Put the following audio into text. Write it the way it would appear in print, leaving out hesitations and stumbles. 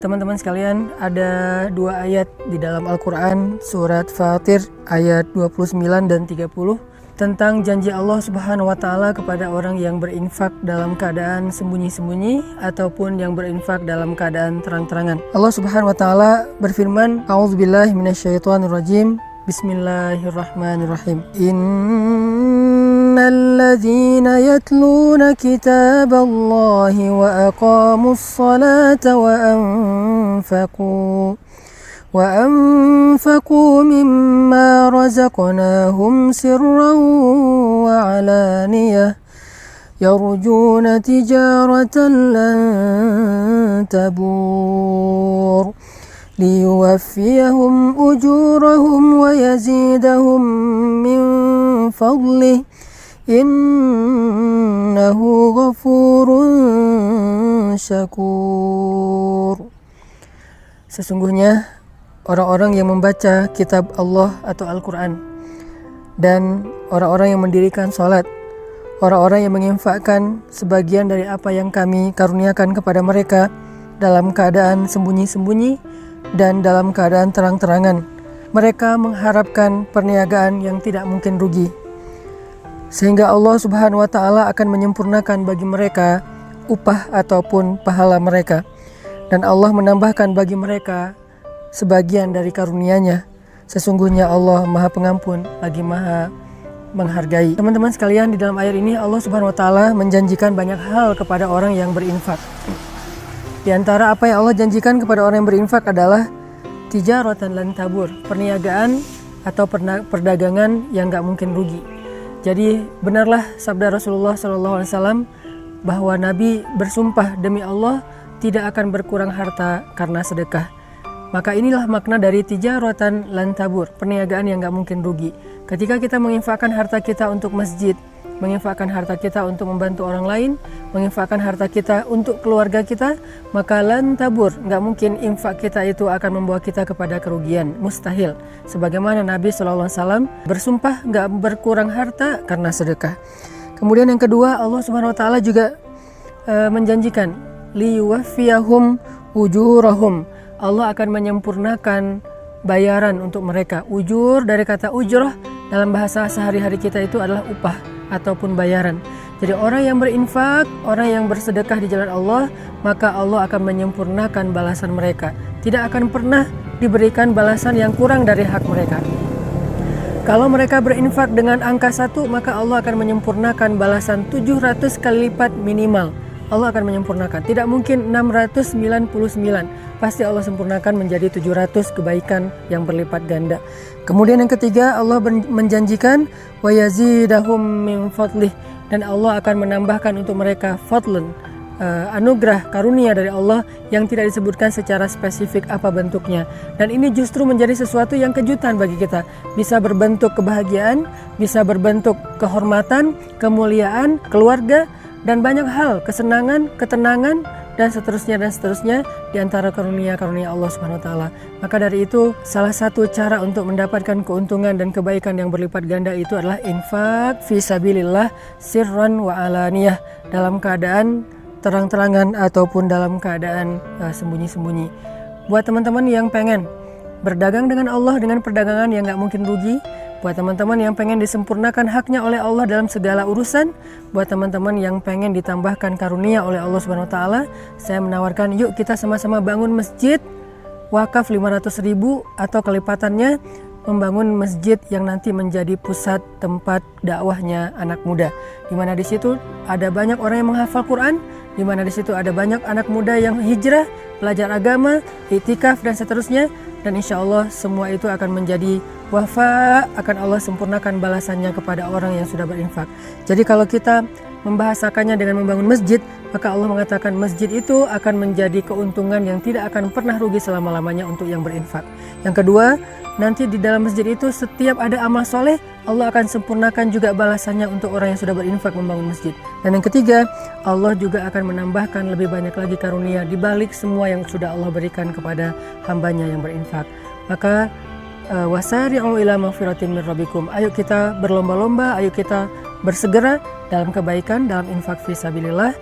Teman-teman sekalian, ada dua ayat di dalam Al-Quran, surat Fatir ayat 29 dan 30 tentang janji Allah Subhanahu wa Ta'ala kepada orang yang berinfak dalam keadaan sembunyi-sembunyi ataupun yang berinfak dalam keadaan terang-terangan. Allah Subhanahu wa Ta'ala berfirman, A'udzubillahi minasyaitonirrajim, Bismillahirrahmanirrahim. Innalladzina yatluna kitaballahi wa aqamus salata وأنفقوا مما رزقناهم سرا وعلانية يرجون تجارة لن تبور ليوفيهم أجورهم ويزيدهم من فضله إنه غفور شكور. Sesungguhnya orang-orang yang membaca kitab Allah atau Al-Quran dan orang-orang yang mendirikan sholat, orang-orang yang menginfakkan sebagian dari apa yang kami karuniakan kepada mereka dalam keadaan sembunyi-sembunyi dan dalam keadaan terang-terangan, mereka mengharapkan perniagaan yang tidak mungkin rugi, sehingga Allah Subhanahu wa Ta'ala akan menyempurnakan bagi mereka upah ataupun pahala mereka. Dan Allah menambahkan bagi mereka sebagian dari karunia-Nya. Sesungguhnya Allah Maha Pengampun lagi Maha Menghargai. Teman-teman sekalian, di dalam ayat ini Allah Subhanahu wa Ta'ala menjanjikan banyak hal kepada orang yang berinfak. Di antara apa yang Allah janjikan kepada orang yang berinfak adalah tijaratan lan tabur, perniagaan atau perdagangan yang gak mungkin rugi. Jadi benarlah sabda Rasulullah SAW bahwa Nabi bersumpah demi Allah tidak akan berkurang harta karena sedekah. Maka inilah makna dari tijaratan lan tabur, perniagaan yang gak mungkin rugi. Ketika kita menginfakkan harta kita untuk masjid, menginfakkan harta kita untuk membantu orang lain, menginfakkan harta kita untuk keluarga kita, maka lan tabur, gak mungkin infak kita itu akan membawa kita kepada kerugian, mustahil. Sebagaimana Nabi SAW bersumpah gak berkurang harta karena sedekah. Kemudian yang kedua, Allah Subhanahu wa Ta'ala juga menjanjikan liyuwaffiyahum ujurahum, Allah akan menyempurnakan bayaran untuk mereka. Ujur dari kata ujrah dalam bahasa sehari-hari kita itu adalah upah ataupun bayaran. Jadi orang yang berinfak, orang yang bersedekah di jalan Allah, maka Allah akan menyempurnakan balasan mereka. Tidak akan pernah diberikan balasan yang kurang dari hak mereka. Kalau mereka berinfak dengan angka 1, maka Allah akan menyempurnakan balasan 700 kali lipat minimal. Allah akan menyempurnakan. Tidak mungkin 699. Pasti Allah sempurnakan menjadi 700 kebaikan yang berlipat ganda. Kemudian yang ketiga, Allah menjanjikan wa yazidahum min fadlih, dan Allah akan menambahkan untuk mereka fadlun, anugerah karunia dari Allah yang tidak disebutkan secara spesifik apa bentuknya. Dan ini justru menjadi sesuatu yang kejutan bagi kita. Bisa berbentuk kebahagiaan, bisa berbentuk kehormatan, kemuliaan, keluarga, dan banyak hal, kesenangan, ketenangan, dan seterusnya di antara karunia-karunia Allah Subhanahu wa Ta'ala. Maka dari itu, salah satu cara untuk mendapatkan keuntungan dan kebaikan yang berlipat ganda itu adalah infak fi sabilillah sirran wa alaniyah, dalam keadaan terang-terangan ataupun dalam keadaan sembunyi-sembunyi. Buat teman-teman yang pengen berdagang dengan Allah dengan perdagangan yang gak mungkin rugi, buat teman-teman yang pengen disempurnakan haknya oleh Allah dalam segala urusan, buat teman-teman yang pengen ditambahkan karunia oleh Allah Subhanahu wa Ta'ala, saya menawarkan yuk kita sama-sama bangun masjid wakaf 500.000 atau kelipatannya, membangun masjid yang nanti menjadi pusat tempat dakwahnya anak muda, di mana di situ ada banyak orang yang menghafal Quran, di mana di situ ada banyak anak muda yang hijrah, belajar agama, iktikaf dan seterusnya. Dan insya Allah semua itu akan menjadi wafa, akan Allah sempurnakan balasannya kepada orang yang sudah berinfak. Jadi kalau kita membahasakannya dengan membangun masjid, maka Allah mengatakan masjid itu akan menjadi keuntungan yang tidak akan pernah rugi selama-lamanya untuk yang berinfak. Yang kedua, nanti di dalam masjid itu setiap ada amal soleh, Allah akan sempurnakan juga balasannya untuk orang yang sudah berinfak membangun masjid. Dan yang ketiga, Allah juga akan menambahkan lebih banyak lagi karunia di balik semua yang sudah Allah berikan kepada hambanya yang berinfak. Maka wasari'u ila maghfiratin min rabbikum, ayo kita berlomba-lomba, ayo kita bersegera dalam kebaikan, dalam infak fisabilillah.